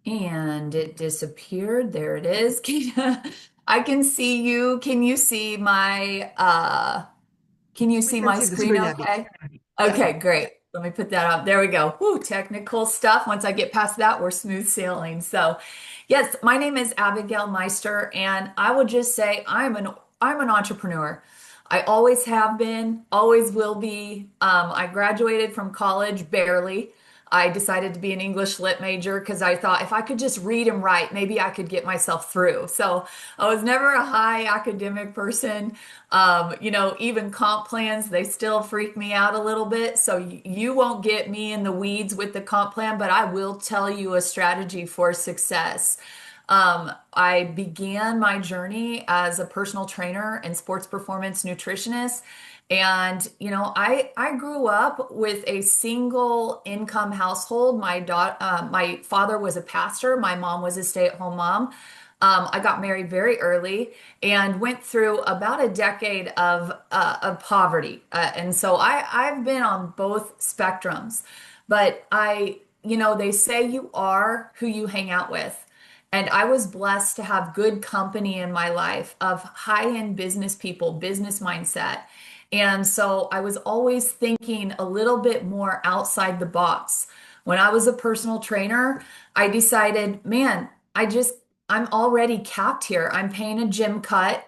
And it disappeared. There it is. I can see you. Can you We see can my see the screen screen, Abby. okay? Yeah. Okay, great. Let me put that up. There we go. Whoo, technical stuff. Once I get past that, we're smooth sailing. So, yes, my name is Abigail Meister, and I would just say I'm an entrepreneur. I always have been, always will be. I graduated from college barely. I decided to be an English lit major because I thought if I could just read and write, maybe I could get myself through. So I was never a high academic person. Even comp plans, they still freak me out a little bit. So you won't get me in the weeds with the comp plan, but I will tell you a strategy for success. I began my journey as a personal trainer and sports performance nutritionist. And, I grew up with a single income household. My father was a pastor. My mom was a stay-at-home mom. I got married very early and went through about a decade of poverty. And so I've been on both spectrums. But they say you are who you hang out with. And I was blessed to have good company in my life of high-end business people, business mindset. And so I was always thinking a little bit more outside the box. When I was a personal trainer, I decided, man, I'm already capped here. I'm paying a gym cut,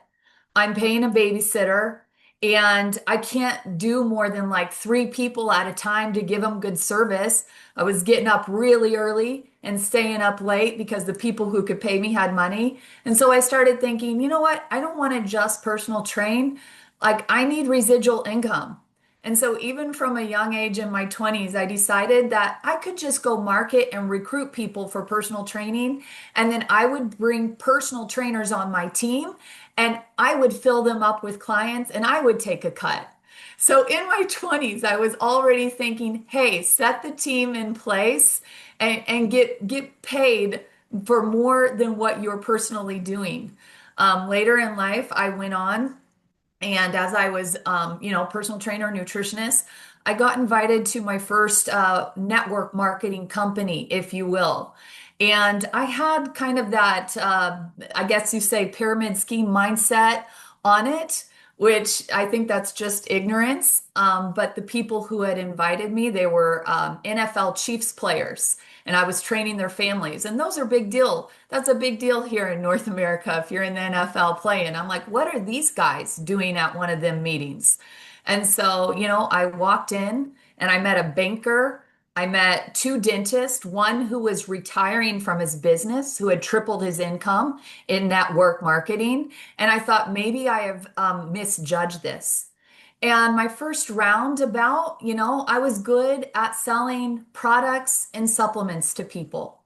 I'm paying a babysitter, and I can't do more than like three people at a time to give them good service. I was getting up really early and staying up late because the people who could pay me had money. And so I started thinking, you know what? I don't want to just personal train. Like, I need residual income. And so, even from a young age in my 20s, I decided that I could just go market and recruit people for personal training. And then I would bring personal trainers on my team and I would fill them up with clients and I would take a cut. So, in my 20s, I was already thinking, hey, set the team in place and get paid for more than what you're personally doing. Later in life, I went on. And as I was, personal trainer, nutritionist, I got invited to my first network marketing company, if you will. And I had kind of that, I guess you say, pyramid scheme mindset on it, which I think that's just ignorance. But the people who had invited me, they were NFL Chiefs players, and I was training their families. And those are big deal. That's a big deal here in North America if you're in the NFL playing. I'm like, what are these guys doing at one of them meetings? And so, I walked in and I met a banker. I met two dentists, one who was retiring from his business, who had tripled his income in network marketing. And I thought maybe I have misjudged this. And my first roundabout, I was good at selling products and supplements to people.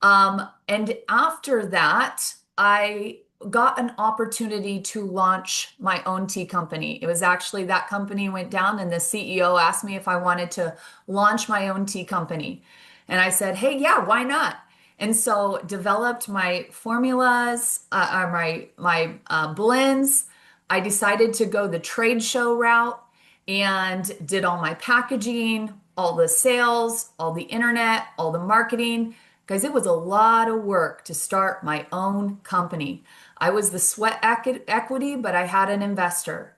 And after that, I got an opportunity to launch my own tea company. It was actually that company went down, and the CEO asked me if I wanted to launch my own tea company. And I said, hey, yeah, why not? And so developed my formulas, my blends. I decided to go the trade show route and did all my packaging, all the sales, all the internet, all the marketing. Guys, it was a lot of work to start my own company. I was the equity, but I had an investor.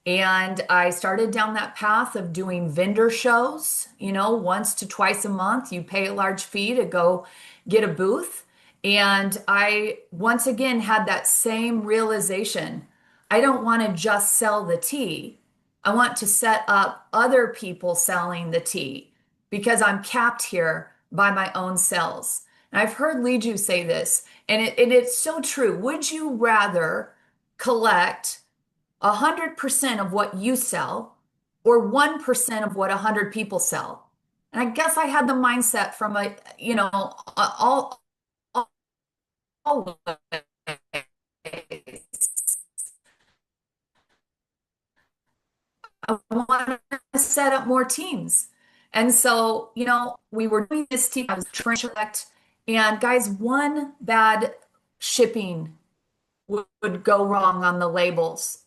And I started down that path of doing vendor shows, once to twice a month. You pay a large fee to go get a booth. And I once again had that same realization. I don't want to just sell the tea. I want to set up other people selling the tea because I'm capped here by my own sales. And I've heard Liju say this, and it's so true. Would you rather collect 100% of what you sell or 1% of what 100 people sell? And I guess I had the mindset from all I want to set up more teams. And so, we were doing this team. I was trying to select, and guys, one bad shipping would go wrong on the labels.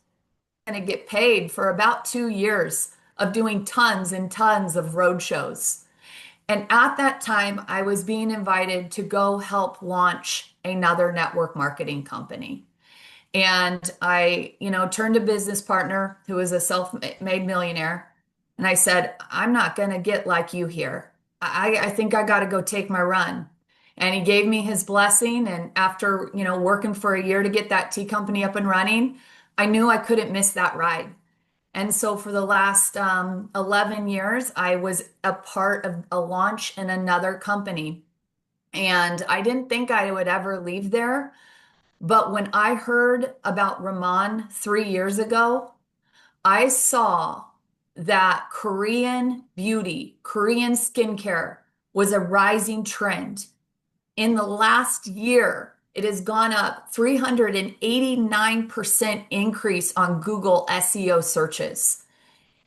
Going to get paid for about 2 years of doing tons and tons of road shows. And at that time, I was being invited to go help launch another network marketing company. And I, turned to business partner who was a self-made millionaire. And I said, I'm not going to get like you here. I think I got to go take my run. And he gave me his blessing. And after, working for a year to get that tea company up and running, I knew I couldn't miss that ride. And so for the last 11 years, I was a part of a launch in another company. And I didn't think I would ever leave there. But when I heard about RIMAN 3 years ago, I saw that Korean beauty, Korean skincare was a rising trend. In the last year, it has gone up 389% increase on Google SEO searches.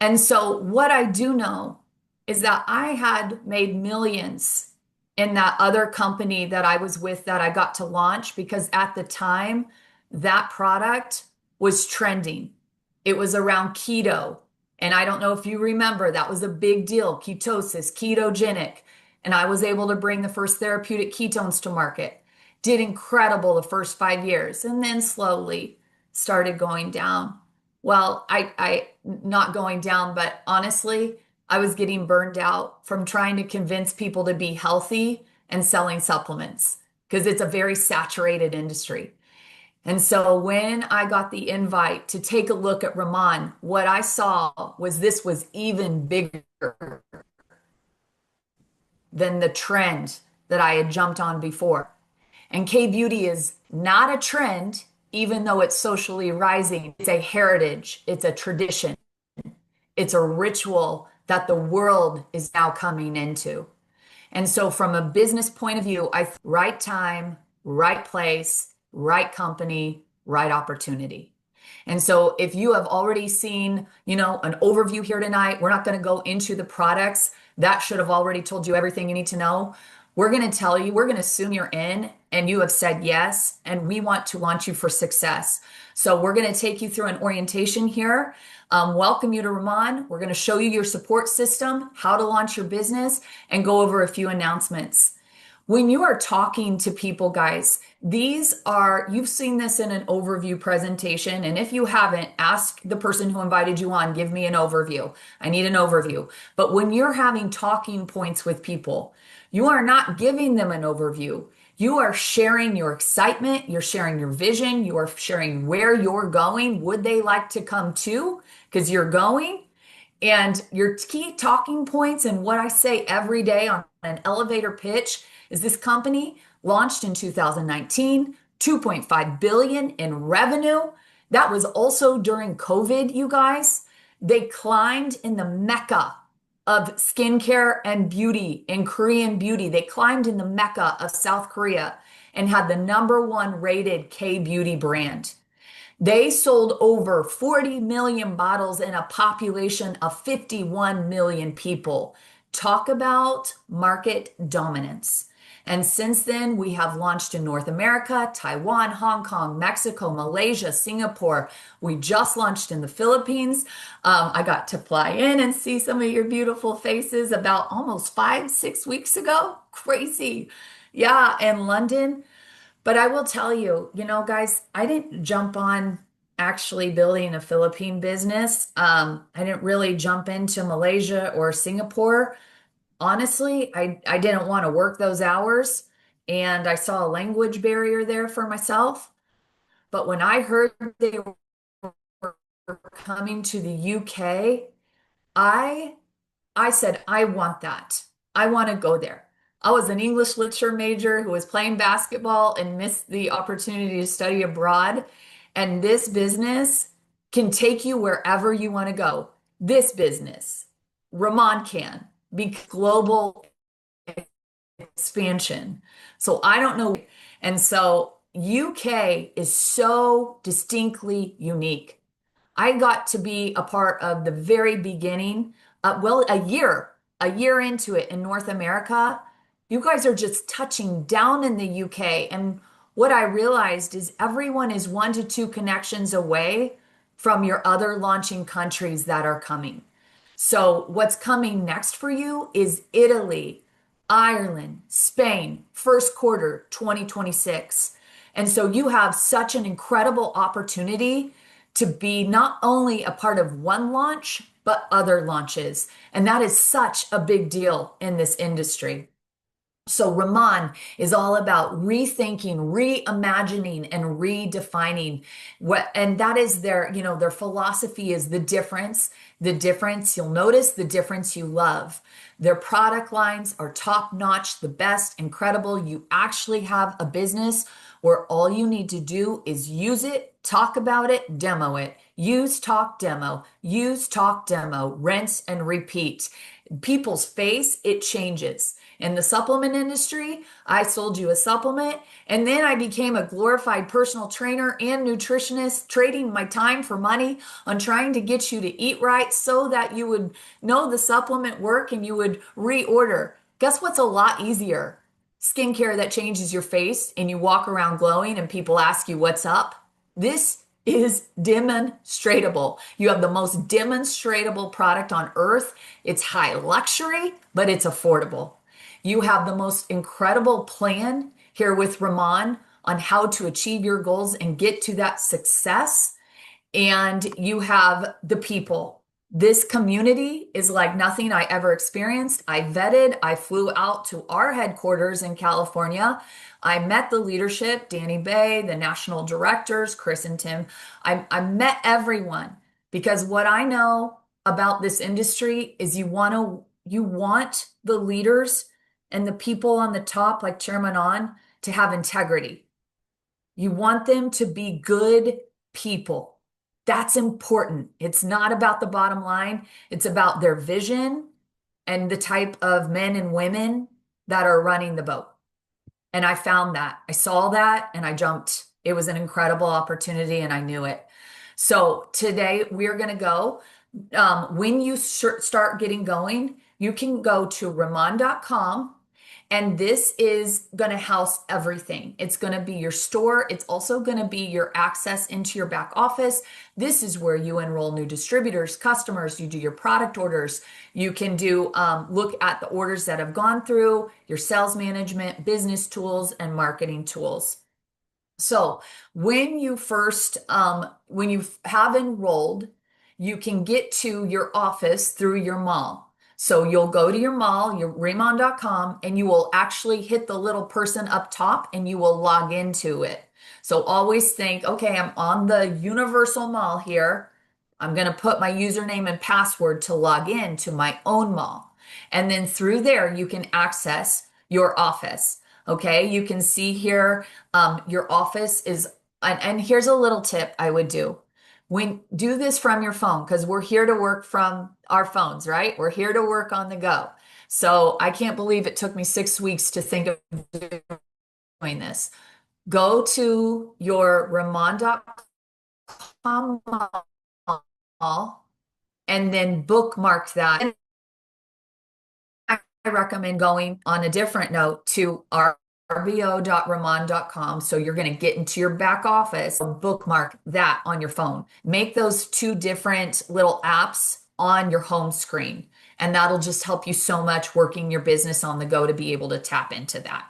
And so, what I do know is that I had made millions in that other company that I was with that I got to launch because at the time, that product was trending. It was around keto. And I don't know if you remember, that was a big deal, ketosis, ketogenic. And I was able to bring the first therapeutic ketones to market. Did incredible the first 5 years and then slowly started going down. Well, I not going down, but honestly, I was getting burned out from trying to convince people to be healthy and selling supplements because it's a very saturated industry. And so when I got the invite to take a look at RIMAN, what I saw was this was even bigger than the trend that I had jumped on before. And K beauty is not a trend, even though it's socially rising. It's a heritage, it's a tradition, it's a ritual that the world is now coming into. And so, from a business point of view, right time, right place, right company, right opportunity. And so, if you have already seen, an overview here tonight, we're not going to go into the products. That should have already told you everything you need to know. We're going to tell you, we're going to assume you're in and you have said yes, and we want to launch you for success. So we're going to take you through an orientation here, welcome you to RIMAN. We're going to show you your support system, how to launch your business, and go over a few announcements. When you are talking to people, guys, you've seen this in an overview presentation. And if you haven't, ask the person who invited you on, give me an overview. I need an overview. But when you're having talking points with people, you are not giving them an overview. You are sharing your excitement, you're sharing your vision, you are sharing where you're going. Would they like to come too? Because you're going. And your key talking points and what I say every day on an elevator pitch is this company launched in 2019, 2.5 billion in revenue. That was also during COVID, you guys. They climbed in the mecca of skincare and beauty in Korean beauty. They climbed in the mecca of South Korea and had the #1 rated K beauty brand. They sold over 40 million bottles in a population of 51 million people. Talk about market dominance. And since then, we have launched in North America, Taiwan, Hong Kong, Mexico, Malaysia, Singapore. We just launched in the Philippines. I got to fly in and see some of your beautiful faces about almost 5, 6 weeks ago. Crazy. Yeah, in London. But I will tell you, guys, I didn't jump on actually building a Philippine business. I didn't really jump into Malaysia or Singapore. Honestly, I didn't want to work those hours, and I saw a language barrier there for myself. But when I heard they were coming to the UK, I I said, I want that. I want to go there. I was an English literature major who was playing basketball and missed the opportunity to study abroad. And this business can take you wherever you want to go. This business, Ramon can be global expansion. So I don't know. And so UK is so distinctly unique. I got to be a part of the very beginning, a year into it in North America. You guys are just touching down in the UK. And what I realized is everyone is 1 to 2 connections away from your other launching countries that are coming. So what's coming next for you is Italy, Ireland, Spain, first quarter 2026. And so you have such an incredible opportunity to be not only a part of one launch, but other launches. And that is such a big deal in this industry. So Raman is all about rethinking, reimagining, and redefining and that is their philosophy is the difference you'll notice, the difference you love. Their product lines are top notch, the best, incredible. You actually have a business where all you need to do is use it, talk about it, demo it. Use, talk, demo, rinse and repeat. People's face, it changes. In the supplement industry, I sold you a supplement and then I became a glorified personal trainer and nutritionist, trading my time for money on trying to get you to eat right so that you would know the supplement work and you would reorder. Guess what's a lot easier? Skincare that changes your face and you walk around glowing and people ask you what's up. This is demonstratable. You have the most demonstratable product on earth. It's high luxury, but it's affordable. You have the most incredible plan here with Raman on how to achieve your goals and get to that success. And you have the people. This community is like nothing I ever experienced. I vetted, I flew out to our headquarters in California. I met the leadership, Danny Bay, the national directors, Chris and Tim. I met everyone because what I know about this industry is you want the leaders and the people on the top, like Chairman On, to have integrity. You want them to be good people. That's important. It's not about the bottom line. It's about their vision and the type of men and women that are running the boat. And I found that. I saw that and I jumped. It was an incredible opportunity and I knew it. So today we're going to go. When you start getting going, you can go to Raman.com. And this is going to house everything. It's going to be your store. It's also going to be your access into your back office. This is where you enroll new distributors, customers, you do your product orders. You can do look at the orders that have gone through, your sales management, business tools, and marketing tools. So when you when you have enrolled, you can get to your office through your mall. So you'll go to your mall, your Raymond.com, and you will actually hit the little person up top and you will log into it. So always think, okay, I'm on the Universal Mall here. I'm going to put my username and password to log in to my own mall. And then through there, you can access your office. Okay, you can see here your office is, and here's a little tip I would do. Do this from your phone because we're here to work from our phones, right? We're here to work on the go. So I can't believe it took me 6 weeks to think of doing this. Go to your Ramon.com mall and then bookmark that. I recommend going on a different note to our rbo.ramon.com. So you're going to get into your back office, bookmark that on your phone. Make those two different little apps on your home screen. And that'll just help you so much working your business on the go to be able to tap into that.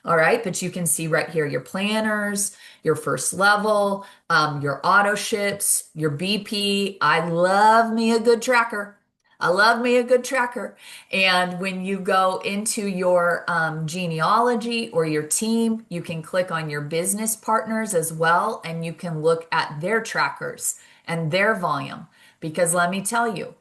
All right, but you can see right here your planners, your first level, your auto ships, your BP. I love me a good tracker. I love me a good tracker. And when you go into your genealogy or your team, you can click on your business partners as well, and you can look at their trackers and their volume. Because let me tell you,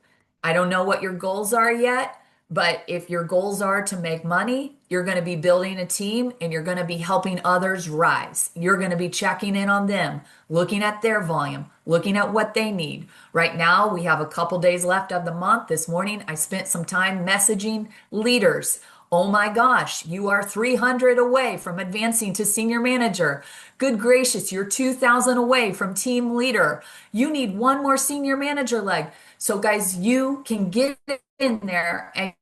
I don't know what your goals are yet, but if your goals are to make money, you're going to be building a team and you're going to be helping others rise. You're going to be checking in on them, looking at their volume, looking at what they need. Right now, we have a couple days left of the month. This morning, I spent some time messaging leaders. Oh my gosh, you are 300 away from advancing to senior manager. Good gracious, you're 2,000 away from team leader. You need one more senior manager leg. So guys, you can get in there and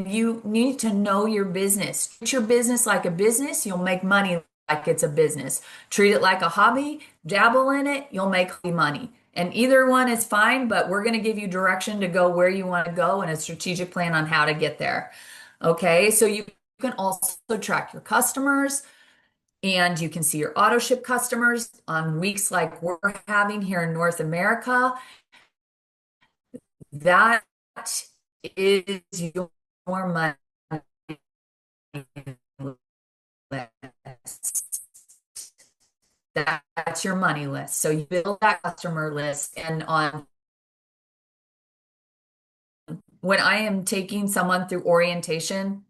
you need to know your business. Treat your business like a business, you'll make money like it's a business. Treat it like a hobby, dabble in it, you'll make money. And either one is fine, but we're going to give you direction to go where you want to go and a strategic plan on how to get there. Okay, so you can also track your customers and you can see your auto ship customers on weeks like we're having here in North America. That is your money list. That's your money list. So you build that customer list, and on when I am taking someone through orientation,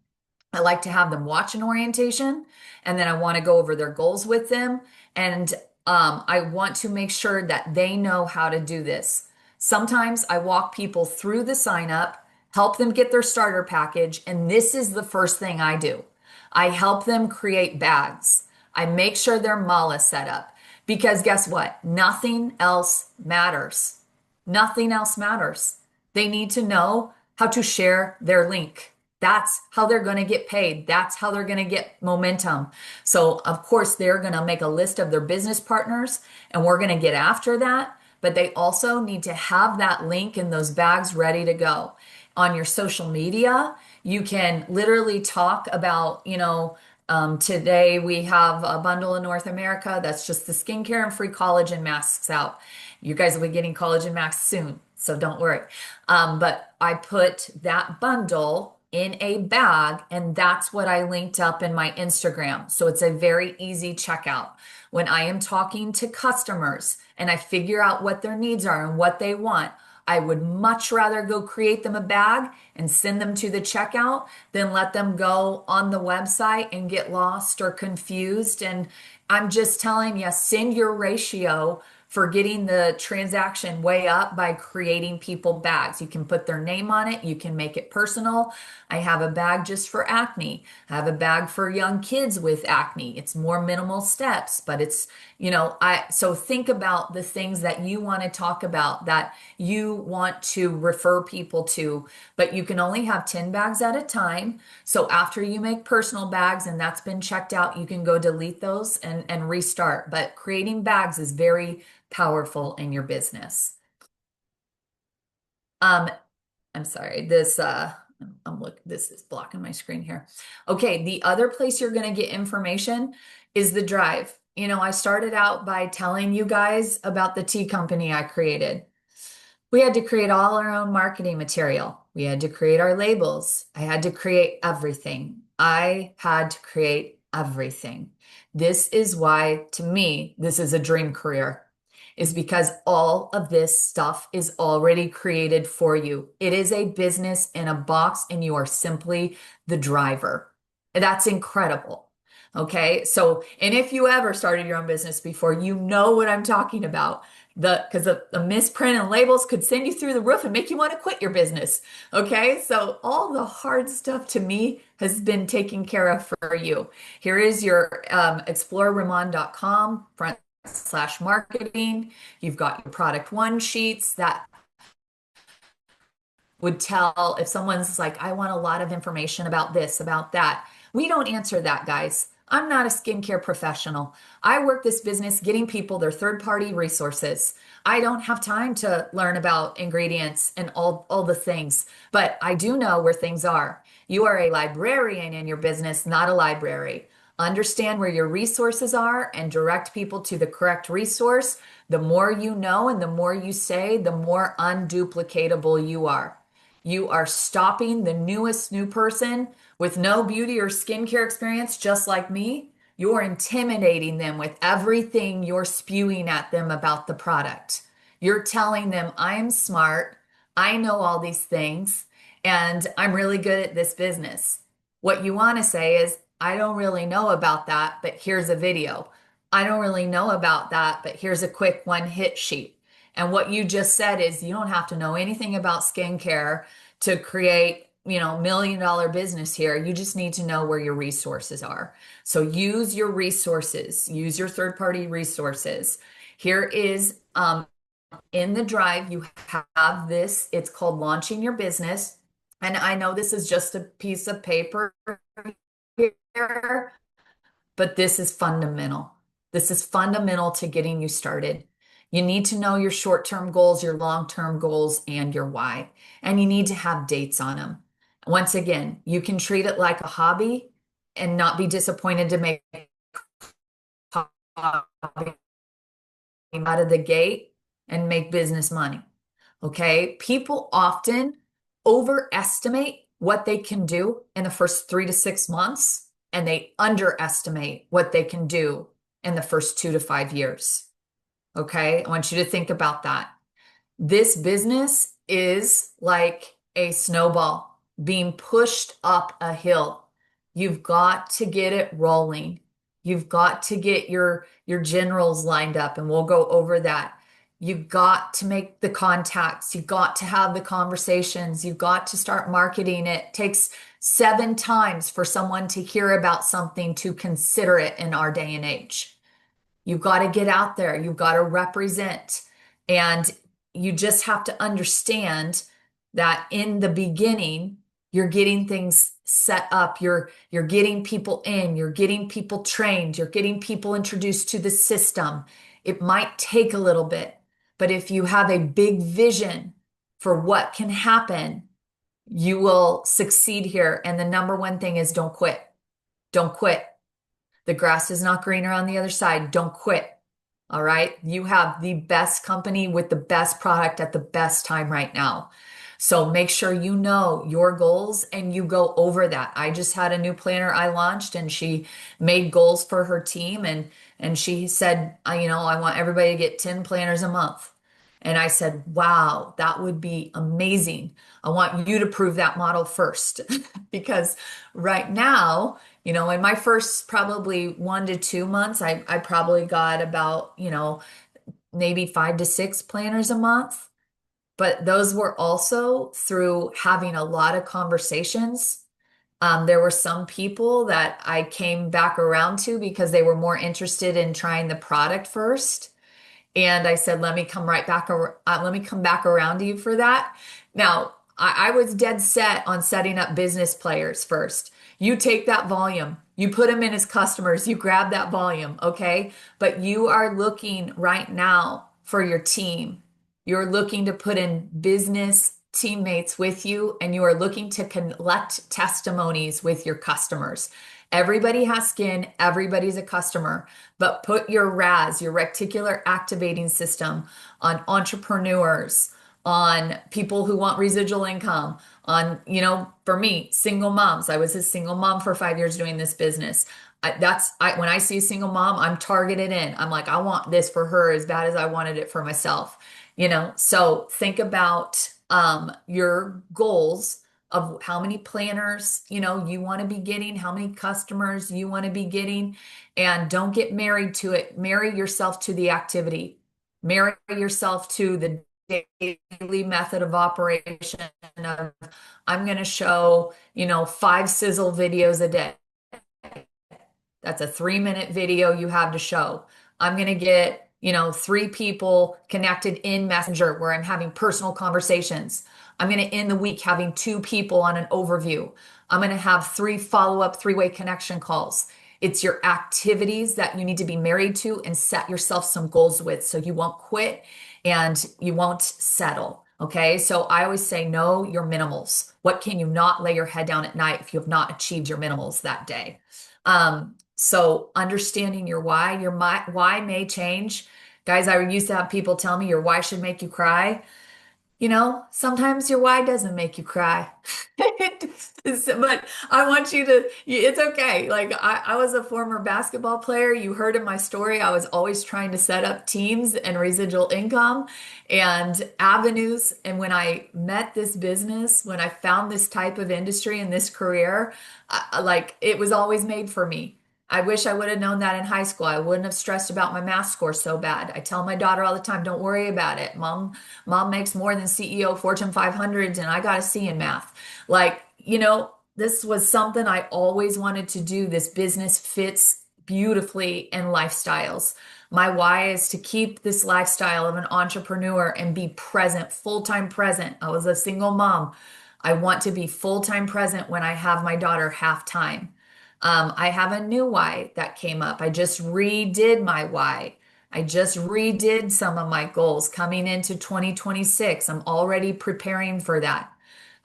I like to have them watch an orientation, and then I want to go over their goals with them. And I want to make sure that they know how to do this. Sometimes I walk people through the sign up, help them get their starter package, and this is the first thing I do. I help them create bags. I make sure their mala is set up because guess what? Nothing else matters. Nothing else matters. They need to know how to share their link. That's how they're going to get paid. That's how they're going to get momentum. So, of course, they're going to make a list of their business partners and we're going to get after that. But they also need to have that link in those bags ready to go. On your social media, you can literally talk about, today we have a bundle in North America that's just the skincare and free collagen masks out. You guys will be getting collagen masks soon, so don't worry. But I put that bundle in a bag, and that's what I linked up in my Instagram. So it's a very easy checkout. When I am talking to customers and I figure out what their needs are and what they want, I would much rather go create them a bag and send them to the checkout than let them go on the website and get lost or confused. And I'm just telling you, send your ratio for getting the transaction way up by creating people bags. You can put their name on it. You can make it personal. I have a bag just for acne. I have a bag for young kids with acne. It's more minimal steps, but it's, so think about the things that you want to talk about that you want to refer people to, but you can only have 10 bags at a time. So after you make personal bags and that's been checked out, you can go delete those and restart. But creating bags is very powerful in your business. Um, I'm sorry, this is blocking my screen here. Okay, the other place you're going to get information is the drive. I started out by telling you guys about the tea company I created. We had to create all our own marketing material. We had to create our labels. I had to create everything. I had to create everything. This is why, to me, this is a dream career, is because all of this stuff is already created for you. It is a business in a box, and you are simply the driver. That's incredible. Okay. So, and if you ever started your own business before, you know what I'm talking about. Because the misprint and labels could send you through the roof and make you want to quit your business. Okay. So all the hard stuff to me has been taken care of for you. Here is your exploreriman.com /marketing. You've got your product one sheets that would tell if someone's like, I want a lot of information about this, about that. We don't answer that, guys. I'm not a skincare professional. I work this business getting people their third-party resources. I don't have time to learn about ingredients and all the things, but I do know where things are. You are a librarian in your business, not a library. Understand where your resources are and direct people to the correct resource. The more you know and the more you say, the more unduplicatable you are. You are stopping the newest new person with no beauty or skincare experience, just like me. You're intimidating them with everything you're spewing at them about the product. You're telling them, I'm smart, I know all these things, and I'm really good at this business. What you want to say is, I don't really know about that, but here's a video. I don't really know about that, but here's a quick one hit sheet. And what you just said is you don't have to know anything about skincare to create, $1 million business here. You just need to know where your resources are. So use your resources, use your third-party resources. Here is in the drive, you have this. It's called Launching Your Business. And I know this is just a piece of paper here, but this is fundamental. This is fundamental to getting you started. You need to know your short-term goals, your long-term goals, and your why. And you need to have dates on them. Once again, you can treat it like a hobby. and not be disappointed to make out of the gate and make business money. Okay. People often overestimate what they can do in the first 3 to 6 months, and they underestimate what they can do in the first 2 to 5 years. Okay. I want you to think about that. This business is like a snowball being pushed up a hill. You've got to get it rolling. You've got to get your generals lined up, and we'll go over that. You've got to make the contacts. You've got to have the conversations. You've got to start marketing it. It takes 7 times for someone to hear about something to consider it in our day and age. You've got to get out there. You've got to represent. And you just have to understand that in the beginning, you're getting things set up. You're getting people in, you're getting people trained, you're getting people introduced to the system. It might take a little bit, but if you have a big vision for what can happen, you will succeed here. And the number one thing is don't quit. Don't quit. The grass is not greener on the other side. Don't quit. All right. You have the best company with the best product at the best time right now. So make sure you know your goals and you go over that. I just had a new planner I launched, and she made goals for her team, and she said, I want everybody to get 10 planners a month. And I said, wow, that would be amazing. I want you to prove that model first because right now, in my first probably 1 to 2 months, I probably got about, maybe 5 to 6 planners a month. But those were also through having a lot of conversations. There were some people that I came back around to because they were more interested in trying the product first. And I said, let me come back around to you for that. Now, I was dead set on setting up business players first. You take that volume, you put them in as customers, you grab that volume, okay? But you are looking right now for your team. You're looking to put in business teammates with you, and you are looking to collect testimonies with your customers. Everybody has skin, everybody's a customer, but put your RAS, your reticular activating system, on entrepreneurs, on people who want residual income, on, for me, single moms. I was a single mom for 5 years doing this business. When I see a single mom, I'm targeted in. I'm like, I want this for her as bad as I wanted it for myself. So think about your goals of how many planners, you want to be getting, how many customers you want to be getting, and don't get married to it. Marry yourself to the activity. Marry yourself to the daily method of operation of, I'm going to show, 5 sizzle videos a day. That's a 3-minute video you have to show. I'm going to get 3 people connected in Messenger where I'm having personal conversations. I'm going to end the week having 2 people on an overview. I'm going to have 3 follow-up 3-way connection calls. It's your activities that you need to be married to and set yourself some goals with so you won't quit and you won't settle. Okay. So I always say, know your minimals. What can you not lay your head down at night if you have not achieved your minimals that day? So understanding your why may change. Guys, I used to have people tell me your why should make you cry. Sometimes your why doesn't make you cry. But I want you to, it's okay. Like I was a former basketball player. You heard in my story, I was always trying to set up teams and residual income and avenues. And when I met this business, when I found this type of industry and this career, like it was always made for me. I wish I would have known that in high school. I wouldn't have stressed about my math score so bad. I tell my daughter all the time, don't worry about it. Mom makes more than CEO Fortune 500s, and I got a C in math. Like, this was something I always wanted to do. This business fits beautifully in lifestyles. My why is to keep this lifestyle of an entrepreneur and be present, full-time present. I was a single mom. I want to be full-time present when I have my daughter half-time. I have a new why that came up. I just redid my why. I just redid some of my goals coming into 2026. I'm already preparing for that.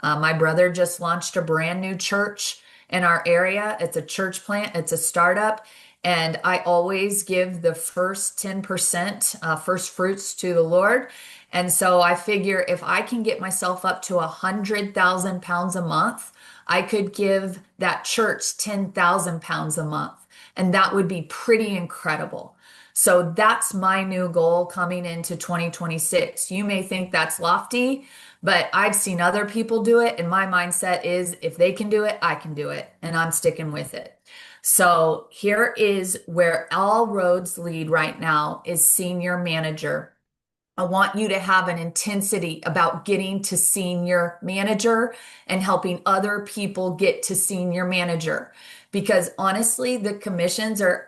My brother just launched a brand new church in our area. It's a church plant, it's a startup. And I always give the first 10%, first fruits to the Lord. And so I figure if I can get myself up to 100,000 pounds a month, I could give that church 10,000 pounds a month. And that would be pretty incredible. So that's my new goal coming into 2026. You may think that's lofty, but I've seen other people do it. And my mindset is if they can do it, I can do it. And I'm sticking with it. So here is where all roads lead right now is senior manager. I want you to have an intensity about getting to senior manager and helping other people get to senior manager. Because honestly, the commissions are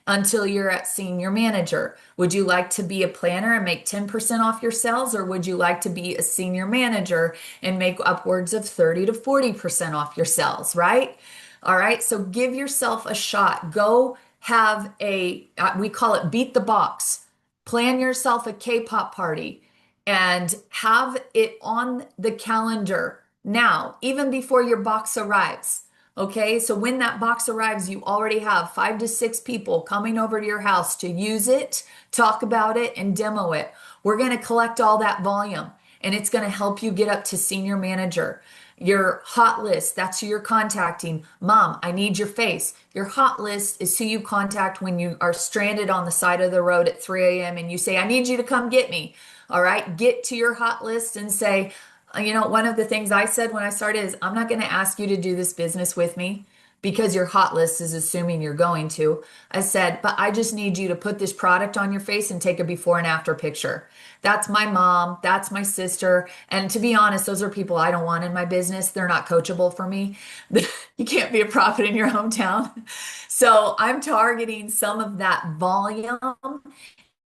until you're at senior manager. Would you like to be a planner and make 10% off your sales, or would you like to be a senior manager and make upwards of 30 to 40% off your sales, right? All right, so give yourself a shot. Go have we call it beat the box. Plan yourself a K-pop party and have it on the calendar now, even before your box arrives. Okay, so when that box arrives, you already have 5 to 6 people coming over to your house to use it, talk about it, and demo it. We're going to collect all that volume and it's going to help you get up to senior manager. Your hot list, that's who you're contacting. Mom, I need your face. Your hot list is who you contact when you are stranded on the side of the road at 3 a.m. and you say, I need you to come get me. All right, get to your hot list and say, one of the things I said when I started is, I'm not going to ask you to do this business with me because your hot list is assuming you're going to. I said, but I just need you to put this product on your face and take a before and after picture. That's my mom. That's my sister. And to be honest, those are people I don't want in my business. They're not coachable for me. You can't be a prophet in your hometown. So I'm targeting some of that volume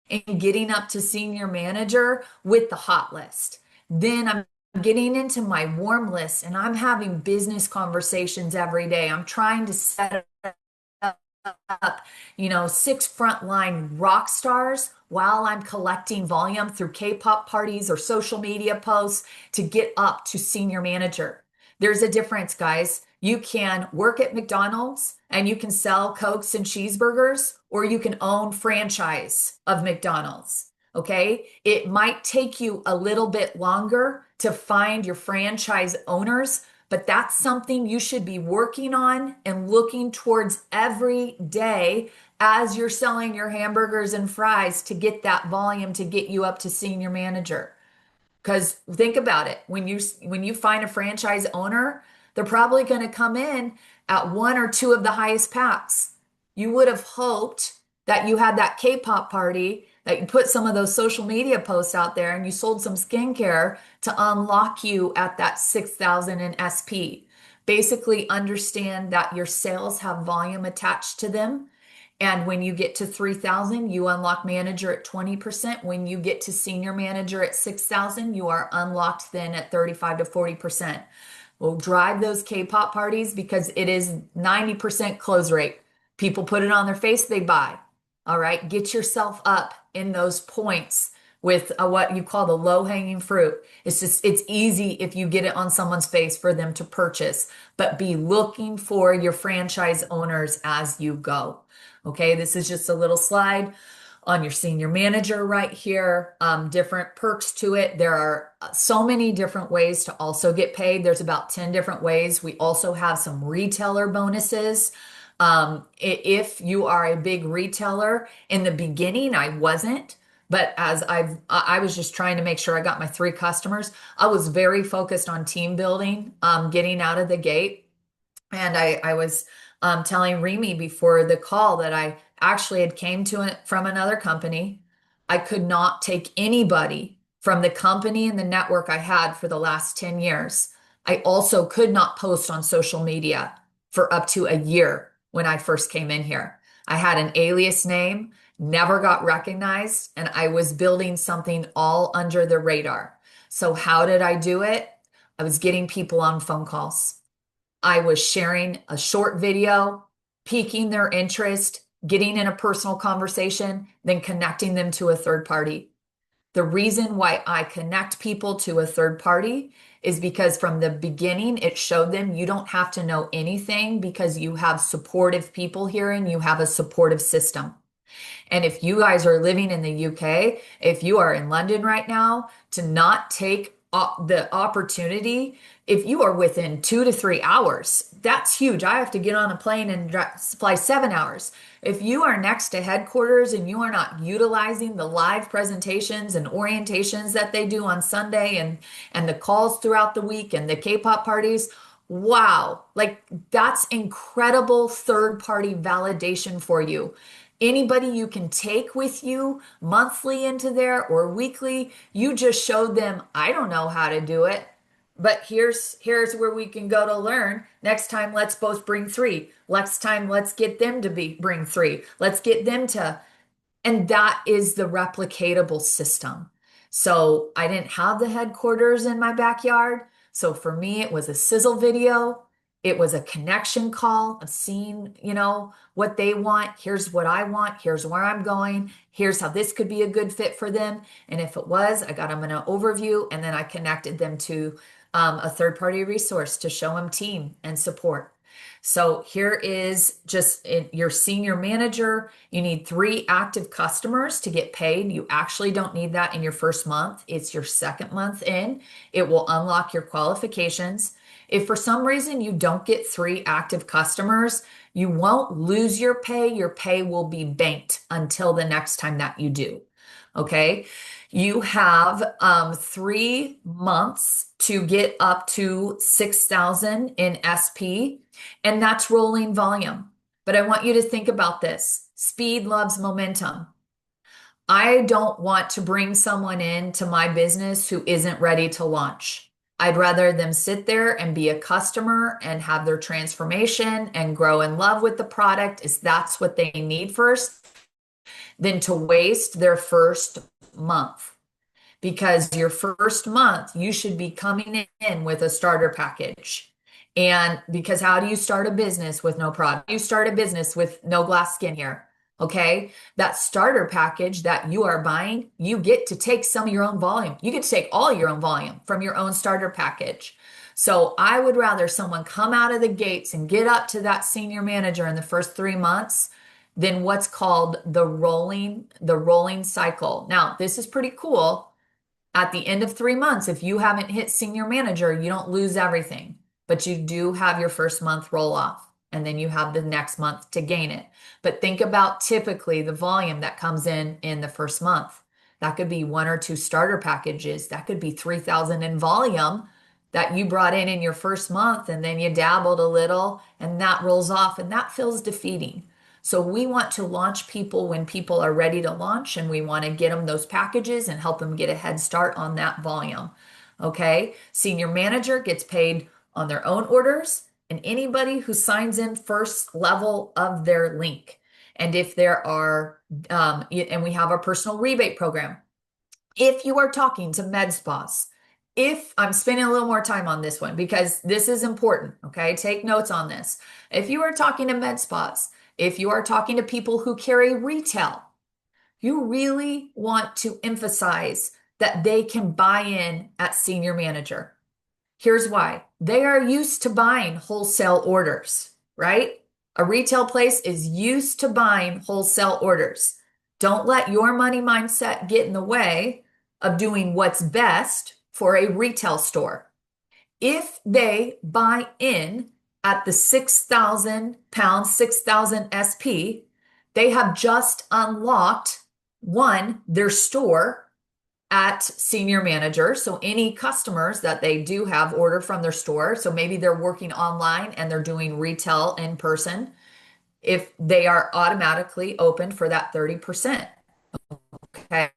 and getting up to senior manager with the hot list. Then I'm getting into my warm list and I'm having business conversations every day. I'm trying to set up, 6 frontline rock stars while I'm collecting volume through K-pop parties or social media posts to get up to senior manager. There's a difference, guys. You can work at McDonald's and you can sell Cokes and cheeseburgers, or you can own franchise of McDonald's. Okay. It might take you a little bit longer to find your franchise owners, but that's something you should be working on and looking towards every day as you're selling your hamburgers and fries to get that volume to get you up to senior manager. Because think about it, when you find a franchise owner, they're probably going to come in at 1 or 2 of the highest packs. You would have hoped that you had that K-pop party, that you put some of those social media posts out there and you sold some skincare to unlock you at that 6,000 in SP. Basically understand that your sales have volume attached to them. And when you get to 3,000, you unlock manager at 20%. When you get to senior manager at 6,000, you are unlocked then at 35 to 40%. We'll drive those K-pop parties because it is 90% close rate. People put it on their face, they buy. All right, get yourself up in those points with what you call the low-hanging fruit. It's easy if you get it on someone's face for them to purchase, but be looking for your franchise owners as you go. Okay, this is just a little slide on your senior manager right here. Different perks to it. There are so many different ways to also get paid. There's about 10 different ways. We also have some retailer bonuses. If you are a big retailer, in the beginning, I wasn't, but I was just trying to make sure I got my 3 customers. I was very focused on team building, getting out of the gate. And I was telling Remy before the call that I actually had came to it from another company. I could not take anybody from the company and the network I had for the last 10 years. I also could not post on social media for up to a year when I first came in here. I had an alias name, never got recognized, and I was building something all under the radar. So how did I do it? I was getting people on phone calls. I was sharing a short video, piquing their interest, getting in a personal conversation, then connecting them to a third party. The reason why I connect people to a third party is because from the beginning, it showed them you don't have to know anything because you have supportive people here and you have a supportive system. And if you guys are living in the UK, if you are in London right now, to not take the opportunity, if you are within 2 to 3 hours, that's huge. I have to get on a plane and fly 7 hours. If you are next to headquarters and you are not utilizing the live presentations and orientations that they do on Sunday and the calls throughout the week and the K-pop parties, wow, like that's incredible third party validation for you. Anybody you can take with you monthly into there or weekly, you just showed them, I don't know how to do it, but here's where we can go to learn. Next time, let's both bring three. Next time, let's get them to bring three. Let's get them to, and that is the replicatable system. So I didn't have the headquarters in my backyard. So for me, it was a sizzle video. It was a connection call of seeing, what they want. Here's what I want. Here's where I'm going. Here's how this could be a good fit for them. And if it was, I got them an overview and then I connected them to a third party resource to show them team and support. So here is just your senior manager. You need 3 active customers to get paid. You actually don't need that in your first month. It's your second month in. It will unlock your qualifications. If for some reason you don't get 3 active customers, you won't lose your pay. Your pay will be banked until the next time that you do. Okay. You have 3 months to get up to 6,000 in SP, and that's rolling volume. But I want you to think about this. Speed loves momentum. I don't want to bring someone into my business who isn't ready to launch. I'd rather them sit there and be a customer and have their transformation and grow in love with the product, is that's what they need first, than to waste their first month. Because your first month, you should be coming in with a starter package. And because how do you start a business with no product? You start a business with no glass skin here. Okay. That starter package that you are buying, you get to take some of your own volume. You get to take all your own volume from your own starter package. So I would rather someone come out of the gates and get up to that senior manager in the first 3 months than what's called the rolling cycle. Now, this is pretty cool. At the end of 3 months, if you haven't hit senior manager, you don't lose everything, but you do have your first month roll off, and then you have the next month to gain it. But think about typically the volume that comes in the first month. That could be 1 or 2 starter packages. That could be 3,000 in volume that you brought in your first month, and then you dabbled a little, and that rolls off, and that feels defeating. So we want to launch people when people are ready to launch, and we want to get them those packages and help them get a head start on that volume. Okay. Senior manager gets paid on their own orders and anybody who signs in first level of their link. And if there are, and we have our personal rebate program. If you are talking to med spas, if I'm spending a little more time on this one because this is important, okay? Take notes on this. If you are talking to med spas, if you are talking to people who carry retail, you really want to emphasize that they can buy in at senior manager. Here's why. They are used to buying wholesale orders, right? A retail place is used to buying wholesale orders. Don't let your money mindset get in the way of doing what's best for a retail store. If they buy in at the 6,000 pounds, 6,000 SP, they have just unlocked their store at senior manager. So any customers that they do have order from their store, so maybe they're working online and they're doing retail in person, if they are automatically open for that 30%. Okay.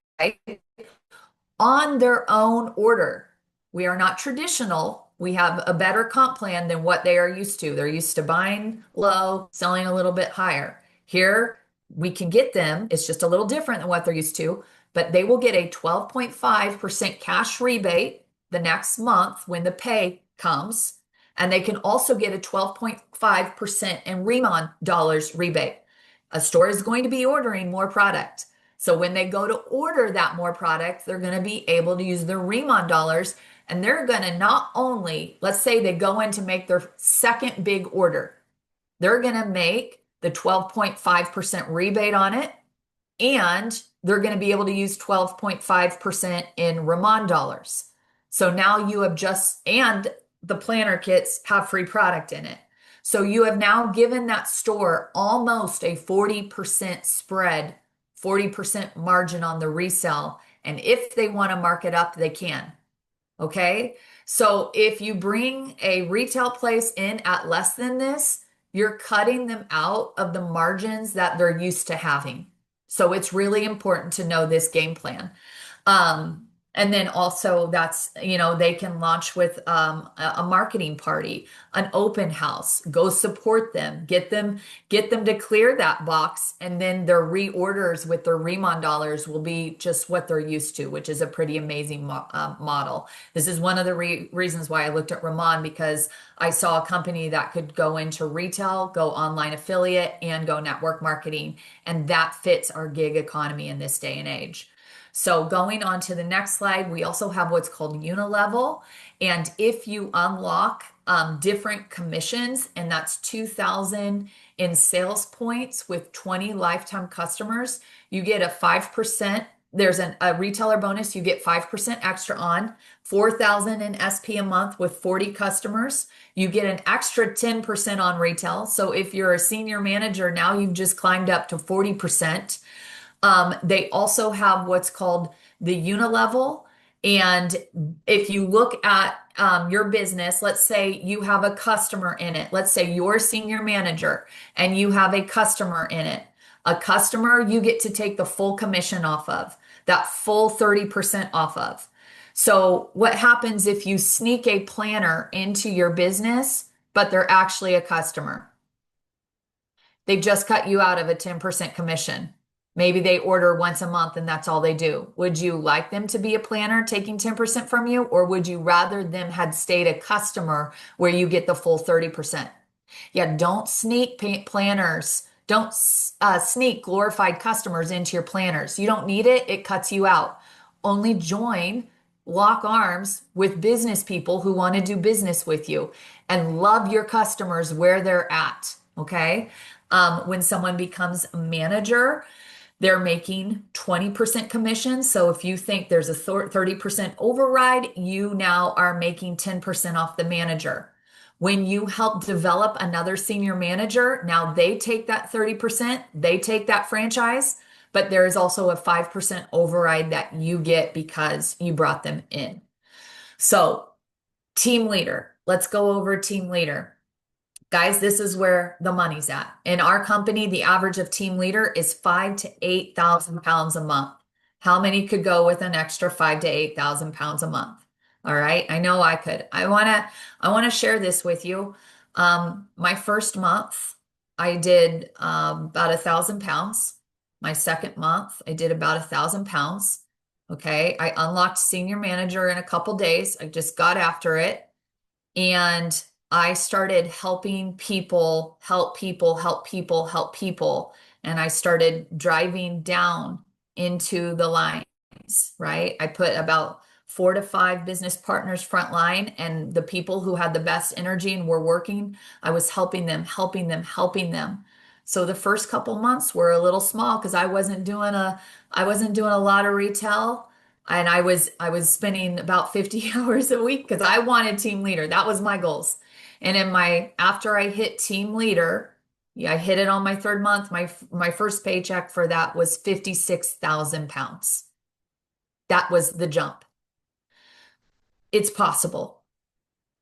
On their own order. We are not traditional. We have a better comp plan than what they are used to. They're used to buying low, selling a little bit higher. Here, we can get them. It's just a little different than what they're used to, but they will get a 12.5% cash rebate the next month when the pay comes. And they can also get a 12.5% in RIMAN dollars rebate. A store is going to be ordering more product. So when they go to order that more product, they're going to be able to use their RIMAN dollars, and they're going to not only, let's say they go in to make their second big order, they're going to make the 12.5% rebate on it, and they're going to be able to use 12.5% in RIMAN dollars. So now you have and the planner kits have free product in it. So you have now given that store almost a 40% spread, 40% margin on the resale. And if they want to mark it up, they can. Okay. So if you bring a retail place in at less than this, you're cutting them out of the margins that they're used to having. So it's really important to know this game plan. And then also they can launch with a marketing party, an open house, go support them, get them to clear that box, and then their reorders with their RIMAN dollars will be just what they're used to, which is a pretty amazing model. This is one of the reasons why I looked at RIMAN, because I saw a company that could go into retail, go online affiliate, and go network marketing, and that fits our gig economy in this day and age. So going on to the next slide, we also have what's called unilevel. And if you unlock different commissions, and that's 2,000 in sales points with 20 lifetime customers, you get a 5%. There's a retailer bonus, you get 5% extra on 4,000 in SP a month with 40 customers. You get an extra 10% on retail. So if you're a senior manager, now you've just climbed up to 40%. They also have what's called the unilevel. And if you look at your business, let's say you have a customer in it. Let's say you're a senior manager and you have a customer in it. A customer you get to take the full commission off of, that full 30% off of. So what happens if you sneak a planner into your business, but they're actually a customer? They just cut you out of a 10% commission. Maybe they order once a month and that's all they do. Would you like them to be a planner taking 10% from you, or would you rather them had stayed a customer where you get the full 30%? Yeah, don't sneak planners. Don't sneak glorified customers into your planners. You don't need it. It cuts you out. Only lock arms with business people who want to do business with you and love your customers where they're at. Okay. When someone becomes a manager, they're making 20% commission. So if you think there's a 30% override, you now are making 10% off the manager. When you help develop another senior manager, now they take that 30%, they take that franchise, but there is also a 5% override that you get because you brought them in. So team leader, let's go over team leader. Guys, this is where the money's at. In our company, the average of team leader is 5,000 to 8,000 pounds a month. How many could go with an extra 5,000 to 8,000 pounds a month? All right, I know I could. I wanna share this with you. My first month, I did about 1,000 pounds. My second month, I did about 1,000 pounds. Okay, I unlocked senior manager in a couple days. I just got after it, and I started helping people, help people, help people, help people. And I started driving down into the lines, right? I put about 4 to 5 business partners front line, and the people who had the best energy and were working, I was helping them, helping them, helping them. So the first couple months were a little small because I wasn't doing a lot of retail. And I was spending about 50 hours a week because I wanted team leader. That was my goals. And after I hit team leader, yeah, I hit it on my third month. My first paycheck for that was 56,000 pounds. That was the jump. It's possible.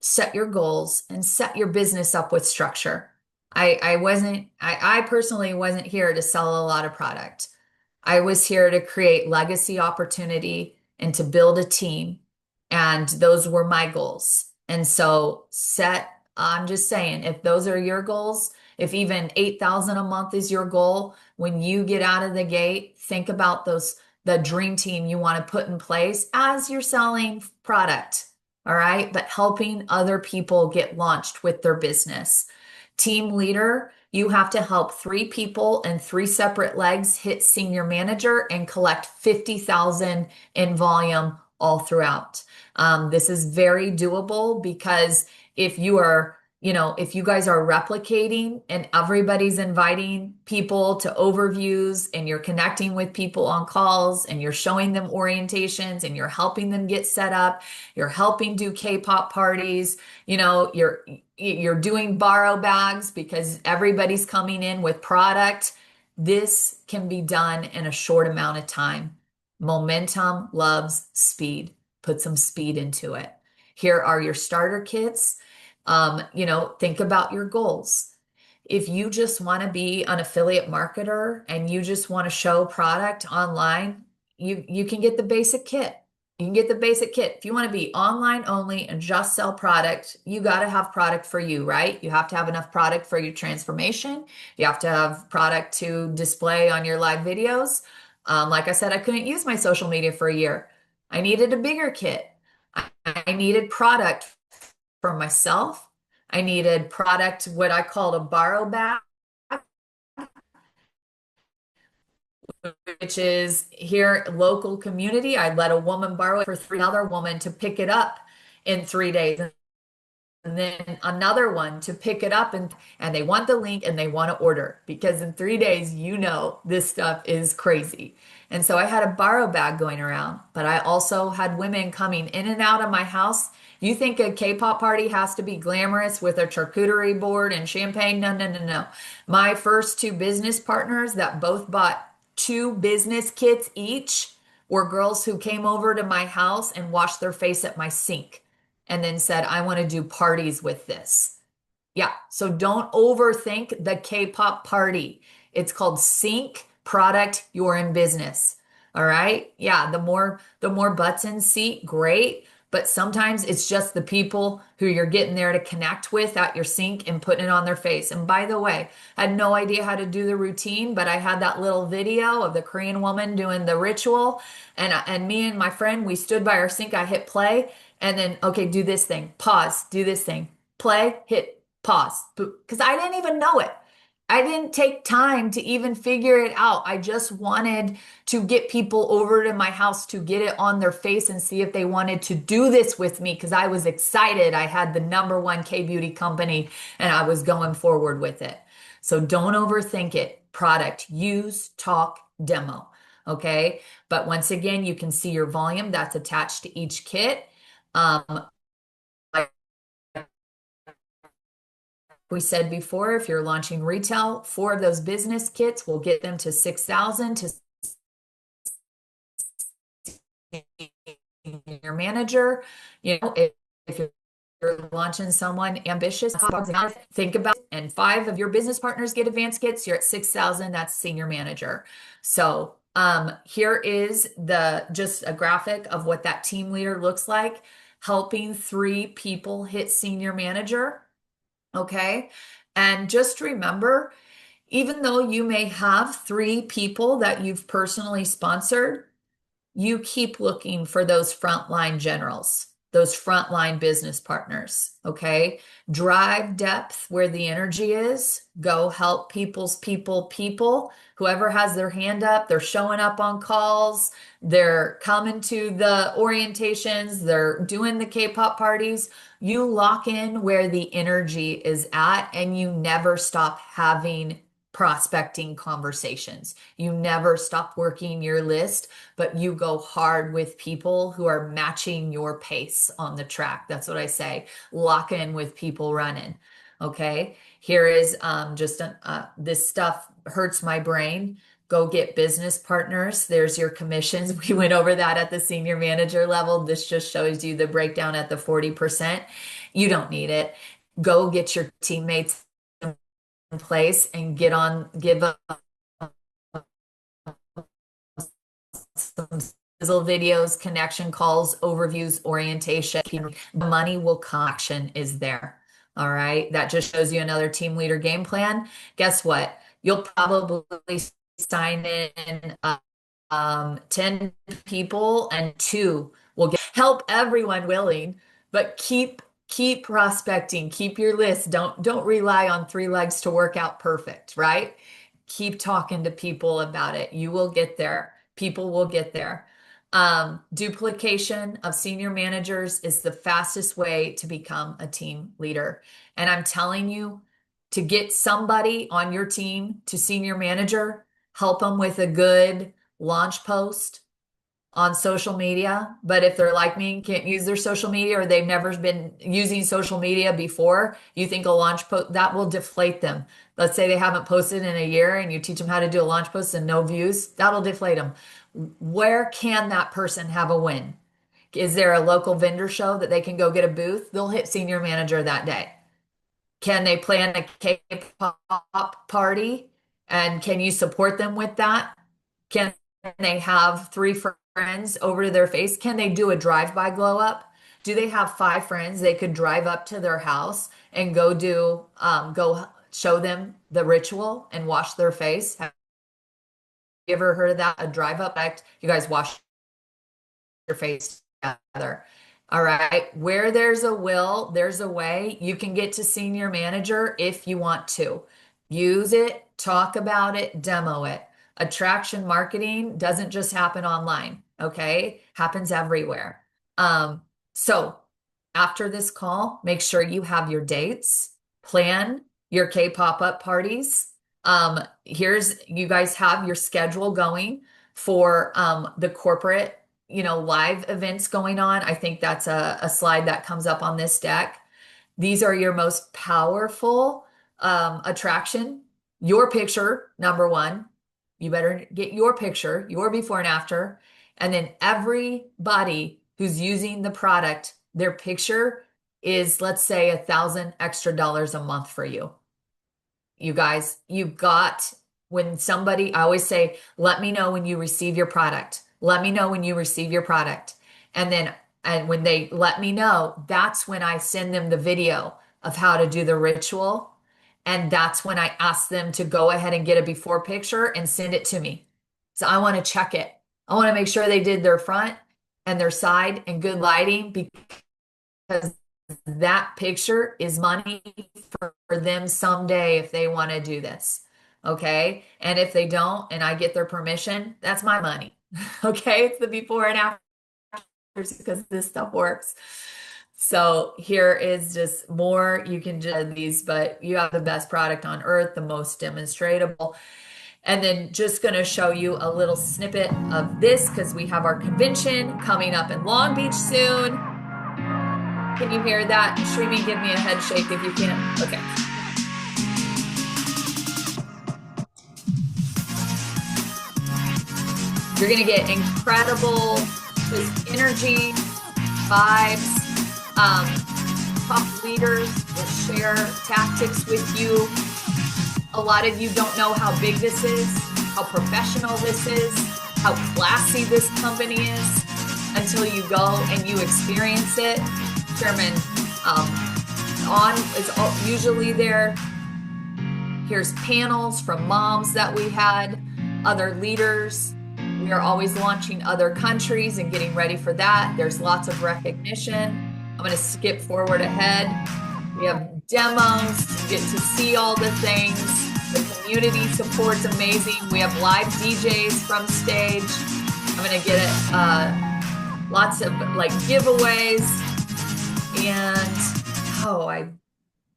Set your goals and set your business up with structure. I personally wasn't here to sell a lot of product. I was here to create legacy opportunity and to build a team. And those were my goals. And so I'm just saying, if those are your goals, if even 8,000 a month is your goal, when you get out of the gate, think about the dream team you want to put in place as you're selling product. All right. But helping other people get launched with their business. Team leader You have to help three people and three separate legs hit senior manager and collect 50,000 in volume all throughout. This is very doable because if you are, if you guys are replicating and everybody's inviting people to overviews and you're connecting with people on calls and you're showing them orientations and you're helping them get set up, you're helping do K-pop parties, you're doing borrow bags because everybody's coming in with product. This can be done in a short amount of time. Momentum loves speed. Put some speed into it. Here are your starter kits. Think about your goals. If you just want to be an affiliate marketer and you just want to show product online, you can get the basic kit. You can get the basic kit. If you want to be online only and just sell product, you got to have product for you, right? You have to have enough product for your transformation. You have to have product to display on your live videos. Like I said, I couldn't use my social media for a year. I needed a bigger kit. I needed product for myself. I needed product, what I called a borrow bag, which is here local community. I let a woman borrow it for three other woman to pick it up in 3 days. And then another one to pick it up and they want the link and they want to order because in 3 days, this stuff is crazy. And so I had a borrow bag going around, but I also had women coming in and out of my house. You think a K-pop party has to be glamorous with a charcuterie board and champagne? No, no, no, no. My first two business partners that both bought two business kits each were girls who came over to my house and washed their face at my sink and then said, I want to do parties with this. Yeah, so don't overthink the K-pop party. It's called Sync Product You're in Business. All right? Yeah, the more butts in seat, great. But sometimes it's just the people who you're getting there to connect with at your sink and putting it on their face. And by the way, I had no idea how to do the routine, but I had that little video of the Korean woman doing the ritual. And me and my friend, we stood by our sink. I hit play and then, okay, do this thing, pause, do this thing, play, hit pause. Because I didn't even know it. I didn't take time to even figure it out. I just wanted to get people over to my house to get it on their face and see if they wanted to do this with me because I was excited. I had the number one K-beauty company and I was going forward with it. So don't overthink it. Product, use, talk, demo. Okay. But once again, you can see your volume that's attached to each kit. Like we said before, if you're launching retail, 4 of those business kits will get them to 6,000 to your manager. If you're launching someone ambitious, think about it. And 5 of your business partners get advanced kits, you're at 6,000, that's senior manager. So here is just a graphic of what that team leader looks like, helping 3 people hit senior manager. Okay. And just remember, even though you may have 3 people that you've personally sponsored, you keep looking for those frontline generals, those frontline business partners. Okay. Drive depth where the energy is. Go help people. Whoever has their hand up, they're showing up on calls, they're coming to the orientations, they're doing the K-pop parties. You lock in where the energy is at and you never stop having prospecting conversations. You never stop working your list, but you go hard with people who are matching your pace on the track. That's what I say. Lock in with people running. Okay. Here is this stuff hurts my brain. Go get business partners. There's your commissions. We went over that at the senior manager level. This just shows you the breakdown at the 40%. You don't need it. Go get your teammates in place and give up some sizzle videos, connection calls, overviews, orientation. The money will come. Action is there. All right. That just shows you another team leader game plan. Guess what? You'll probably sign in 10 people and 2 will help everyone willing, but keep keep prospecting, keep your list. Don't rely on three legs to work out perfect, right? Keep talking to people about it. You will get there. People will get there. Duplication of senior managers is the fastest way to become a team leader. And I'm telling you, to get somebody on your team to senior manager, help them with a good launch post on social media. But if they're like me, can't use their social media, or they've never been using social media before, you think a launch post that will deflate them. Let's say they haven't posted in a year and you teach them how to do a launch post and no views, that'll deflate them. Where can that person have a win? Is there a local vendor show that they can go get a booth? They'll hit senior manager that day. Can they plan a K-pop party? And can you support them with that? Can they have three friends over to their face? Can they do a drive-by glow up? Do they have five friends they could drive up to their house and go show them the ritual and wash their face? Have you ever heard of that? A drive up act? You guys wash your face together. All right. Where there's a will, there's a way. You can get to senior manager if you want to. Use it, talk about it, demo it. Attraction marketing doesn't just happen online, okay? Happens everywhere. So after this call, make sure you have your dates, plan your K pop-up parties. Here's you guys have your schedule going for the corporate, live events going on. I think that's a slide that comes up on this deck. These are your most powerful attraction. Your picture, number one. You better get your picture, your before and after. And then everybody who's using the product, their picture is, let's say, $1,000 extra a month for you. You guys, when somebody, I always say, let me know when you receive your product. Let me know when you receive your product. And when they let me know, that's when I send them the video of how to do the ritual. And that's when I ask them to go ahead and get a before picture and send it to me. So I want to check it. I want to make sure they did their front and their side and good lighting, because that picture is money for them someday if they want to do this. Okay. And if they don't, and I get their permission, that's my money. Okay. It's the before and after, because this stuff works. So here is just more. You can judge these, but you have the best product on earth, the most demonstratable. And then just going to show you a little snippet of this because we have our convention coming up in Long Beach soon. Can you hear that? Shrimi, give me a head shake if you can. Okay. You're going to get incredible energy, vibes. Top leaders will share tactics with you. A lot of you don't know how big this is, how professional this is, how classy this company is until you go and you experience it. Chairman is usually there. Here's panels from moms that we had, other leaders. We are always launching other countries and getting ready for that. There's lots of recognition. I'm going to skip forward ahead. We have demos. You get to see all the things. The community support's amazing. We have live DJs from stage. I'm going to get it. Lots of giveaways.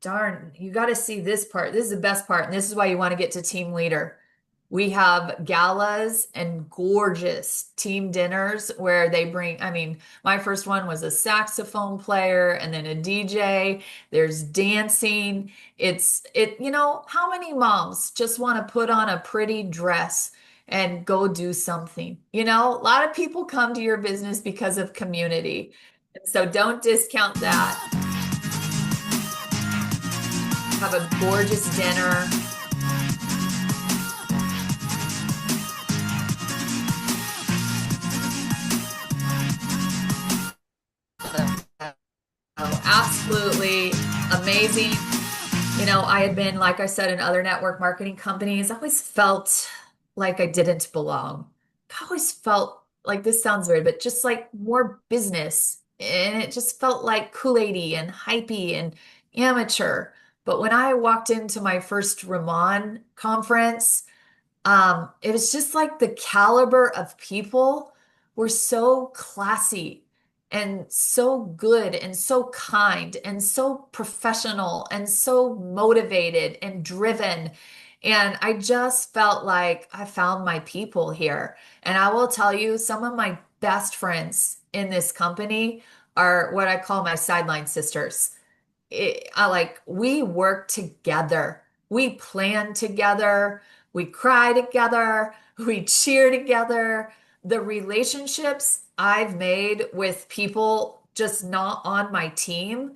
And you got to see this part. This is the best part. And this is why you want to get to team leader. We have galas and gorgeous team dinners where they bring, my first one was a saxophone player and then a DJ. There's dancing. How many moms just want to put on a pretty dress and go do something? A lot of people come to your business because of community. So don't discount that. Have a gorgeous dinner. Absolutely amazing. I had been, like I said, in other network marketing companies. I always felt like I didn't belong. I always felt like, this sounds weird, but just like more business and it just felt like Kool-Aid-y and hypey and amateur. But when I walked into my first Ramon conference, it was just like the caliber of people were so classy and so good and so kind and so professional and so motivated and driven. And I just felt like I found my people here. And I will tell you, some of my best friends in this company are what I call my sideline sisters. We work together. We plan together. We cry together. We cheer together. The relationships I've made with people just not on my team,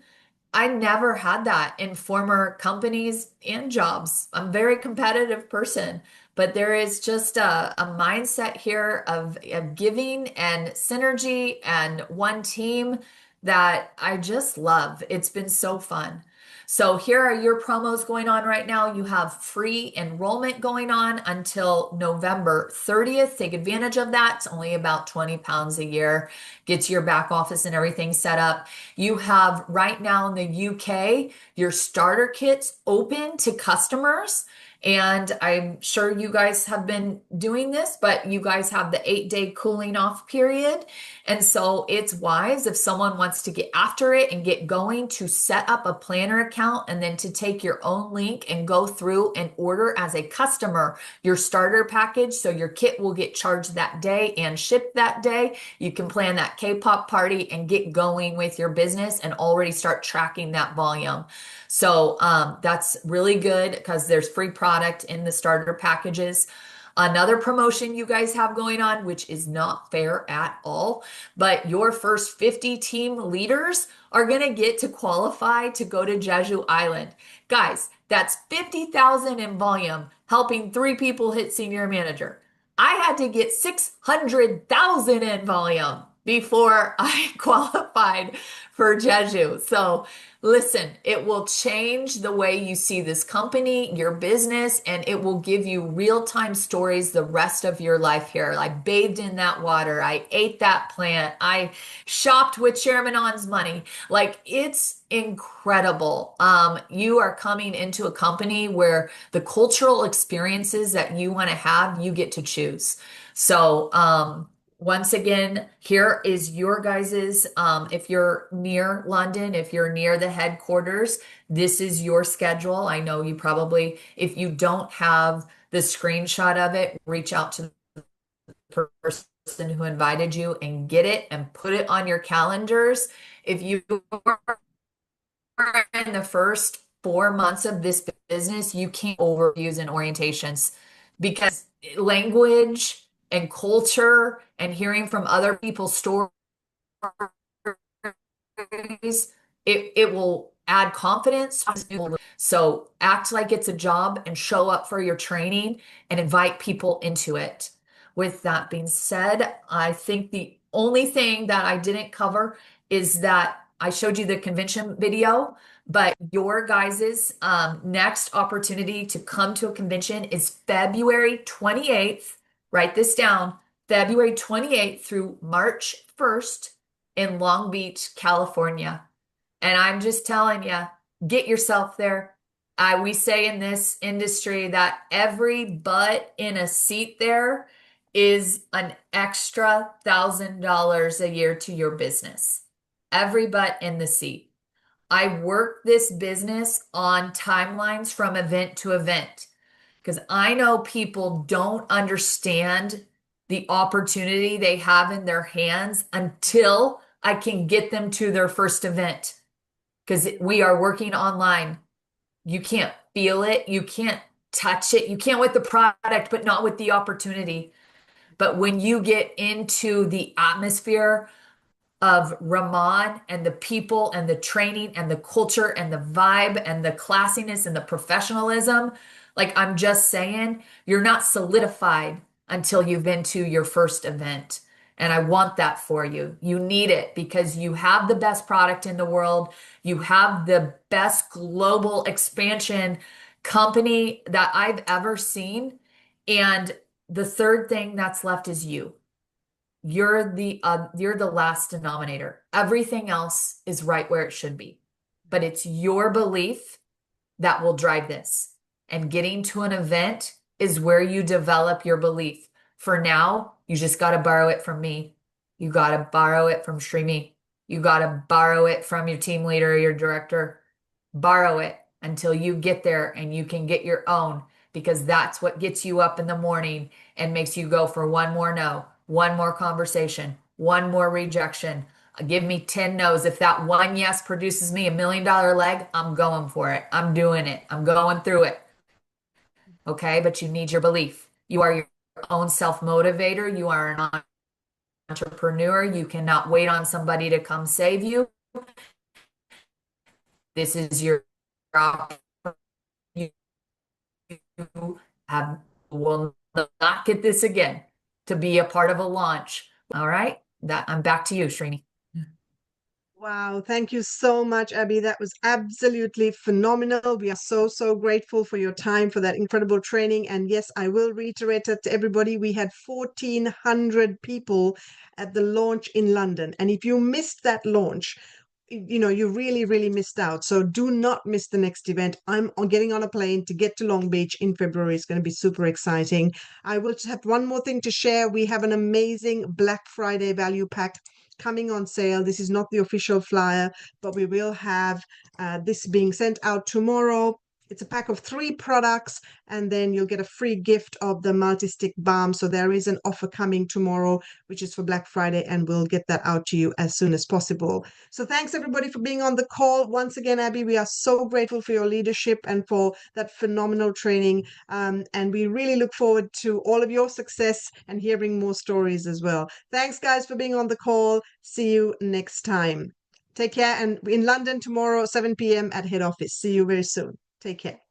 I never had that in former companies and jobs. I'm a very competitive person, but there is just a mindset here of giving and synergy and one team that I just love. It's been so fun. So here are your promos going on right now. You have free enrollment going on until November 30th. Take advantage of that. It's only about 20 pounds a year. Gets your back office and everything set up. You have right now in the UK your starter kits open to customers. And I'm sure you guys have been doing this, but you guys have the 8-day cooling off period. And so it's wise if someone wants to get after it and get going to set up a planner account and then to take your own link and go through and order as a customer your starter package. So your kit will get charged that day and shipped that day. You can plan that K-pop party and get going with your business and already start tracking that volume. So that's really good because there's free product in the starter packages. Another promotion you guys have going on, which is not fair at all, but your first 50 team leaders are going to get to qualify to go to Jeju Island. Guys, that's 50,000 in volume, helping 3 people hit senior manager. I had to get 600,000 in volume before I qualified for Jeju. So listen, it will change the way you see this company, your business, and it will give you real-time stories the rest of your life here. I bathed in that water. I ate that plant. I shopped with Chairman On's money. Like it's incredible. You are coming into a company where the cultural experiences that you want to have, you get to choose. So, once again, here is your guys's, if you're near London, if you're near the headquarters, this is your schedule. I know you probably, if you don't have the screenshot of it, reach out to the person who invited you and get it and put it on your calendars. If you are in the first 4 months of this business, you can't overuse and orientations because language and culture and hearing from other people's stories, it will add confidence. So act like it's a job and show up for your training and invite people into it. With that being said, I think the only thing that I didn't cover is that I showed you the convention video, but your guys's next opportunity to come to a convention is February 28th. Write this down, February 28th through March 1st in Long Beach, California. And I'm just telling you, get yourself there. We say in this industry that every butt in a seat there is an extra $1,000 a year to your business. Every butt in the seat. I work this business on timelines from event to event because I know people don't understand the opportunity they have in their hands until I can get them to their first event because we are working online. You can't feel it, you can't touch it, you can with the product, but not with the opportunity. But when you get into the atmosphere of Raman and the people and the training and the culture and the vibe and the classiness and the professionalism, like I'm just saying, you're not solidified until you've been to your first event. And I want that for you. You need it because you have the best product in the world. You have the best global expansion company that I've ever seen. And the third thing that's left is you. you're the last denominator. Everything else is right where it should be. But it's your belief that will drive this. And getting to an event is where you develop your belief. For now, you just got to borrow it from me. You got to borrow it from Shrimi. You got to borrow it from your team leader or your director. Borrow it until you get there and you can get your own, because that's what gets you up in the morning and makes you go for one more no, one more conversation, one more rejection. Give me 10 no's. If that one yes produces me $1 million leg, I'm going for it. I'm doing it. I'm going through it. Okay. But you need your belief. You are your own self motivator. You are an entrepreneur. You cannot wait on somebody to come save you. This is your opportunity. You have will not get this again to be a part of a launch. All right. That I'm back to you, Srini. Wow, thank you so much, Abby. That was absolutely phenomenal. We are so, so grateful for your time, for that incredible training. And yes, I will reiterate it to everybody. We had 1,400 people at the launch in London. And if you missed that launch, you really, really missed out. So do not miss the next event. I'm getting on a plane to get to Long Beach in February. It's going to be super exciting. I will just have one more thing to share. We have an amazing Black Friday value pack coming on sale. This is not the official flyer, but we will have this being sent out tomorrow. It's a pack of 3 products, and then you'll get a free gift of the multi-stick balm. So there is an offer coming tomorrow, which is for Black Friday, and we'll get that out to you as soon as possible. So thanks everybody for being on the call. Once again, Abby, we are so grateful for your leadership and for that phenomenal training. And we really look forward to all of your success and hearing more stories as well. Thanks, guys, for being on the call. See you next time. Take care. And in London tomorrow, 7 p.m. at head office. See you very soon. Take care.